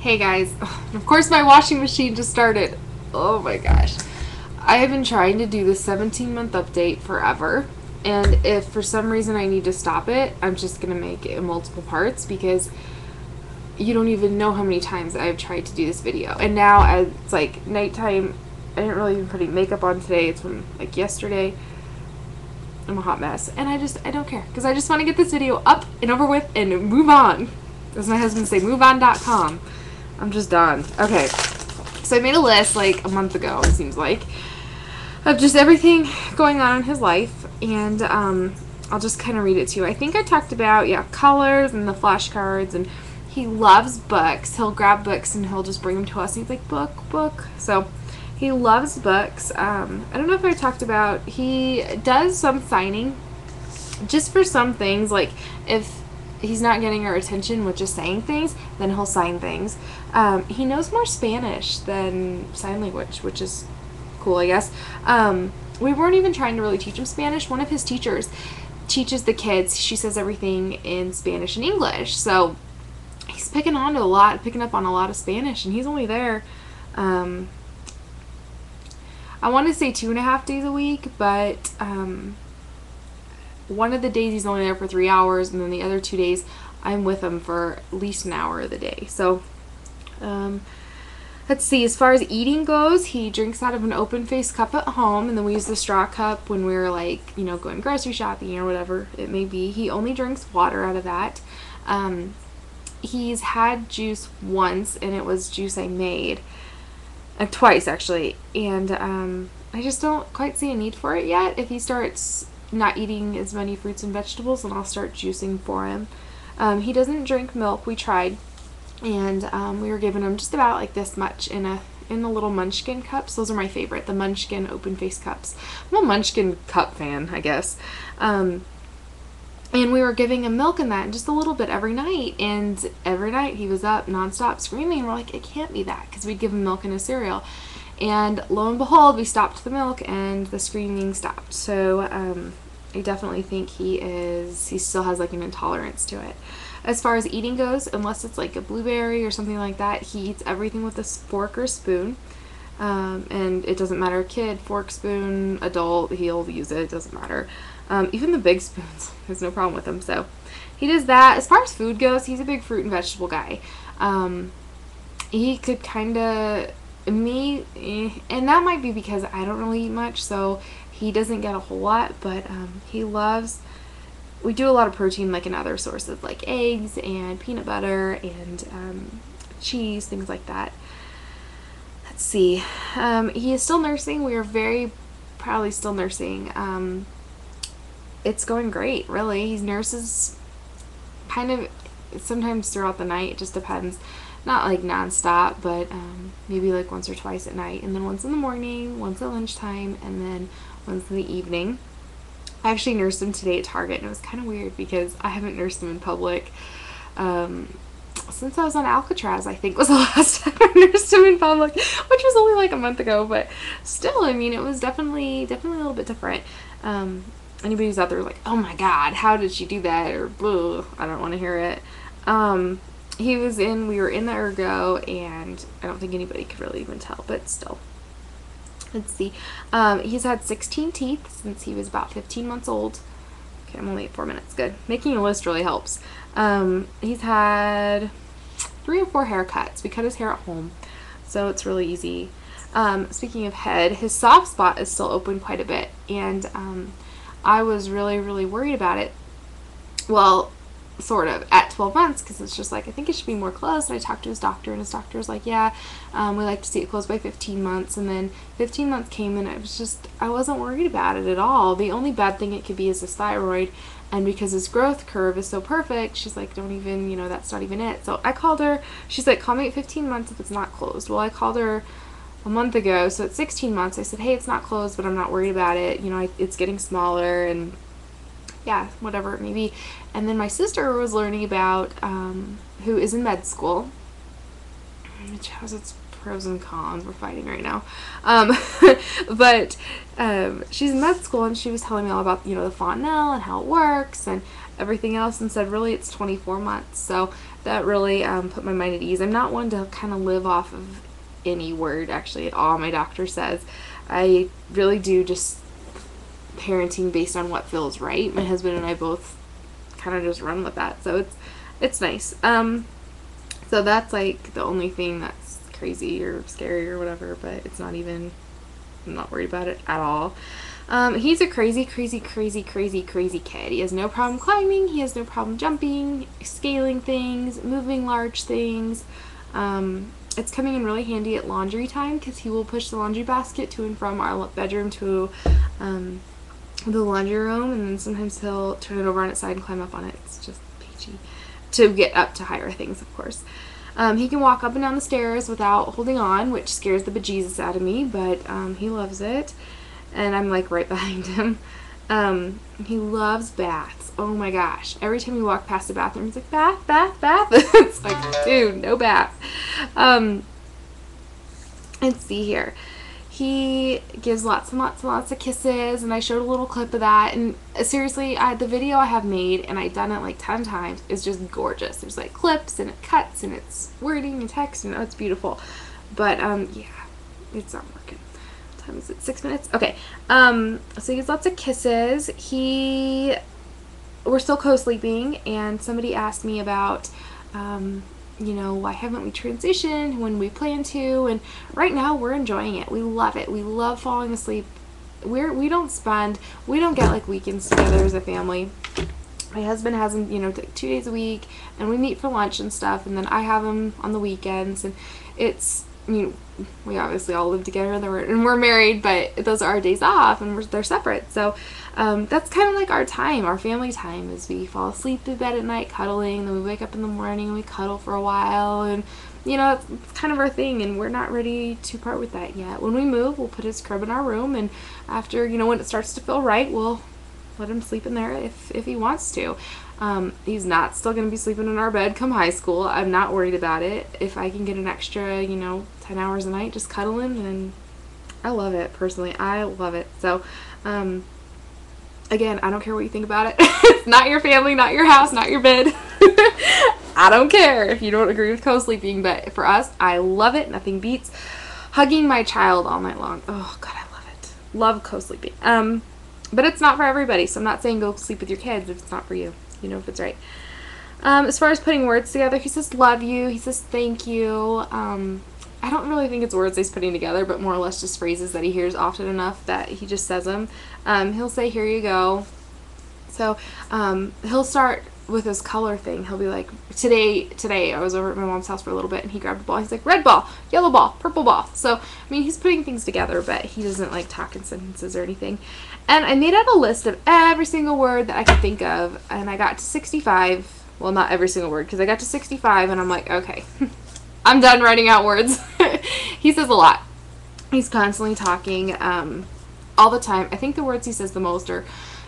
Hey guys, of course my washing machine just started. Oh my gosh. I have been trying to do the 17-month update forever, and if for some reason I need to stop it, I'm just going to make it in multiple parts because you don't even know how many times I've tried to do this video. And now as it's like nighttime, I didn't really even put any makeup on today. It's from like yesterday. I'm a hot mess, and I don't care because I just want to get this video up and over with and move on. As my husband say, moveon.com. I'm just done. Okay, so I made a list like a month ago, it seems like, of just everything going on in his life, and I'll just kind of read it to you. I think I talked about, colors and the flashcards, and he loves books. He'll grab books and he'll just bring them to us, and he's like, book. So he loves books. I don't know if I talked about, he does some signing just for some things, like if he's not getting our attention with just saying things, then he'll sign things. He knows more Spanish than sign language, which is cool, I guess. We weren't even trying to really teach him Spanish. One of his teachers teaches the kids. She says everything in Spanish and English. So he's picking up on a lot of Spanish, and he's only there, I want to say 2.5 days a week, but one of the days he's only there for 3 hours, and then the other 2 days I'm with him for at least an hour of the day. So let's see, as far as eating goes, he drinks out of an open-faced cup at home, and then we use the straw cup when we're like, going grocery shopping or whatever it may be. He only drinks water out of that. He's had juice once, and it was juice I made. Twice, actually. And I just don't quite see a need for it yet. If he starts not eating as many fruits and vegetables, then I'll start juicing for him. He doesn't drink milk. We tried, and we were giving him just about like this much in the little Munchkin cups. Those are my favorite, the Munchkin open face cups. I'm a Munchkin cup fan, I guess. And we were giving him milk in that, and just a little bit every night, and every night he was up nonstop screaming, and we're like, it can't be that, because we'd give him milk in a cereal. And lo and behold, we stopped the milk and the screaming stopped. So I definitely think he still has like an intolerance to it. As far as eating goes, unless it's like a blueberry or something like that, he eats everything with a fork or spoon. And it doesn't matter, kid, fork, spoon, adult, he'll use it, it doesn't matter. Even the big spoons, there's no problem with him. So he does that. As far as food goes, he's a big fruit and vegetable guy. He could kind of, and that might be because I don't really eat much, so he doesn't get a whole lot, but we do a lot of protein like in other sources like eggs and peanut butter and cheese, things like that. Let's see, he is still nursing. We are very proudly still nursing. It's going great, really. He nurses kind of sometimes throughout the night, it just depends. Not like non-stop, but maybe like once or twice at night, and then once in the morning, once at lunchtime, and then once in the evening. I actually nursed him today at Target, and it was kind of weird because I haven't nursed him in public since I was on Alcatraz, I think was the last time I nursed him in public, which was only like a month ago, but still, I mean, it was definitely a little bit different. Anybody who's out there like, oh my god, how did she do that, or blah, I don't want to hear it. We were in the ergo, and I don't think anybody could really even tell, but still. Let's see. He's had 16 teeth since he was about 15 months old. Okay, I'm only at 4 minutes. Good. Making a list really helps. He's had 3 or 4 haircuts. We cut his hair at home, so it's really easy. Speaking of head, his soft spot is still open quite a bit, and I was really, really worried about it. Well, sort of, at 12 months, because it's just like, I think it should be more closed. And I talked to his doctor, and his doctor was like, yeah, we like to see it closed by 15 months. And then 15 months came, and I wasn't worried about it at all. The only bad thing it could be is his thyroid, and because his growth curve is so perfect, she's like, don't even, that's not even it. So I called her. She's like, call me at 15 months if it's not closed. Well, I called her a month ago, so at 16 months, I said, hey, it's not closed, but I'm not worried about it. It's getting smaller, and yeah, whatever it may be. And then my sister was learning about, who is in med school, which has its pros and cons. We're fighting right now. But she's in med school, and she was telling me all about, the fontanelle and how it works and everything else, and said really it's 24 months. So that really put my mind at ease. I'm not one to kind of live off of any word, actually, at all my doctor says. I really do just parenting based on what feels right. My husband and I both kind of just run with that, so it's nice. So that's like the only thing that's crazy or scary or whatever, but it's not even, I'm not worried about it at all. He's a crazy kid. He has no problem climbing, he has no problem jumping, scaling things, moving large things. It's coming in really handy at laundry time, because he will push the laundry basket to and from our bedroom to the laundry room, and then sometimes he'll turn it over on its side and climb up on it. It's just peachy. To get up to higher things, of course. He can walk up and down the stairs without holding on, which scares the bejesus out of me, but he loves it. And I'm like right behind him. He loves baths. Oh my gosh. Every time we walk past the bathroom, he's like, bath, bath, bath. It's like, dude, no bath. Let's see here. He gives lots and lots and lots of kisses, and I showed a little clip of that, and seriously, the video I have made, and I've done it like 10 times, is just gorgeous. There's like clips, and it cuts, and it's wording and text, and it's beautiful. But yeah, it's not working. What time is it? 6 minutes? Okay. So he gets lots of kisses. We're still co-sleeping, and somebody asked me about you know, why haven't we transitioned when we plan to? And right now we're enjoying it. We love it. We love falling asleep. We don't get like weekends together as a family. My husband has him, you know, 2 days a week, and we meet for lunch and stuff, and then I have him on the weekends, and it's, you know, we obviously all live together and we're married, but those are our days off, and they're separate. So that's kind of like our time, our family time, is we fall asleep in bed at night cuddling, then we wake up in the morning and we cuddle for a while, and you know, it's kind of our thing, and we're not ready to part with that yet. When we move, we'll put his crib in our room, and after, you know, when it starts to feel right, we'll let him sleep in there if he wants to. He's not still going to be sleeping in our bed come high school. I'm not worried about it. If I can get an extra, you know, 10 hours a night just cuddling, and I love it. Personally, I love it. So again, I don't care what you think about it. It's not your family, not your house, not your bed. I don't care if you don't agree with co-sleeping, but for us, I love it. Nothing beats hugging my child all night long. Oh God, I love it. Love co-sleeping. But it's not for everybody, so I'm not saying go sleep with your kids if it's not for you. You know if it's right. As far as putting words together, he says love you, he says thank you. I don't really think it's words he's putting together, but more or less just phrases that he hears often enough that he just says them. He'll say, here you go. So he'll start with his color thing. He'll be like, today I was over at my mom's house for a little bit, and he grabbed a ball. He's like, red ball, yellow ball, purple ball. So, I mean, he's putting things together, but he doesn't like talk in sentences or anything. And I made out a list of every single word that I could think of, and I got to 65. Well, not every single word, because I got to 65, and I'm like, okay, I'm done writing out words. He says a lot. He's constantly talking all the time. I think the words he says the most are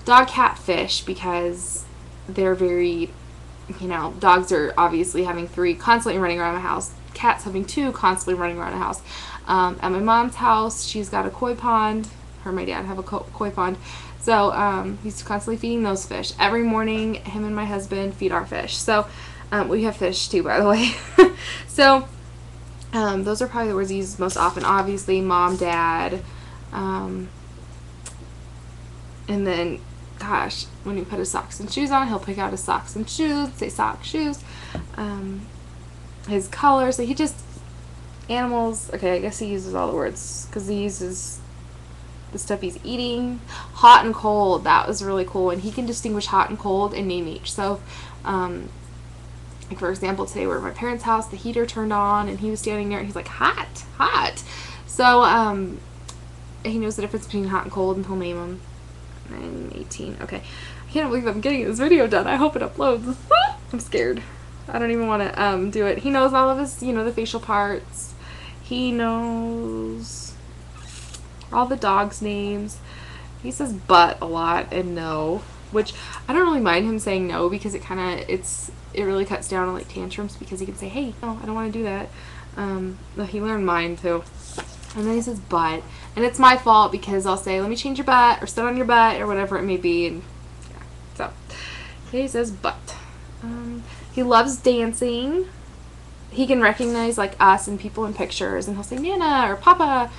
dog, cat, fish, because they're very, you know, dogs are obviously having 3 constantly running around the house. Cats having 2 constantly running around the house. At my mom's house, she's got a koi pond. Her and my dad have a koi pond. So he's constantly feeding those fish. Every morning, him and my husband feed our fish. So we have fish too, by the way. So those are probably the words he uses most often. Obviously, mom, dad, and then, gosh, when he put his socks and shoes on, he'll pick out his socks and shoes, say socks, shoes, his color. So he just, animals, okay, I guess he uses all the words, because he uses the stuff he's eating. Hot and cold, that was really cool, and he can distinguish hot and cold and name each. So, like for example, today we're at my parents' house, the heater turned on, and he was standing there, and he's like, hot, hot. So, he knows the difference between hot and cold, and he'll name them. 9, 18, okay. I can't believe I'm getting this video done. I hope it uploads. I'm scared. I don't even want to do it. He knows all of his, you know, the facial parts. He knows all the dogs' names. He says but a lot and no, which I don't really mind him saying no, because it kind of, it really cuts down on like tantrums, because he can say, hey, no, I don't want to do that. He learned mine too. And then he says but, and it's my fault, because I'll say, let me change your butt, or sit on your butt, or whatever it may be, and yeah, so he says but. He loves dancing. He can recognize like us and people in pictures, and he'll say Nana or Papa,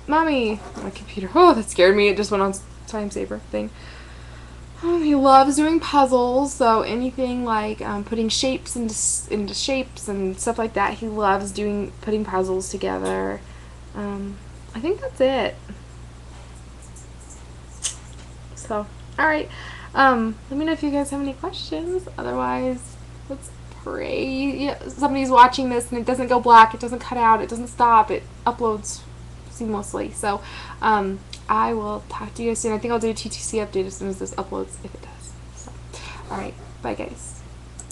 Mommy. My computer. Oh, that scared me. It just went on time saver thing. He loves doing puzzles, so anything like putting shapes into shapes and stuff like that. He loves putting puzzles together. I think that's it. So, alright. Let me know if you guys have any questions. Otherwise, let's pray. Yeah, somebody's watching this and it doesn't go black, it doesn't cut out, it doesn't stop, it uploads seamlessly. So, I will talk to you guys soon. I think I'll do a TTC update as soon as this uploads, if it does. So, alright. Bye, guys.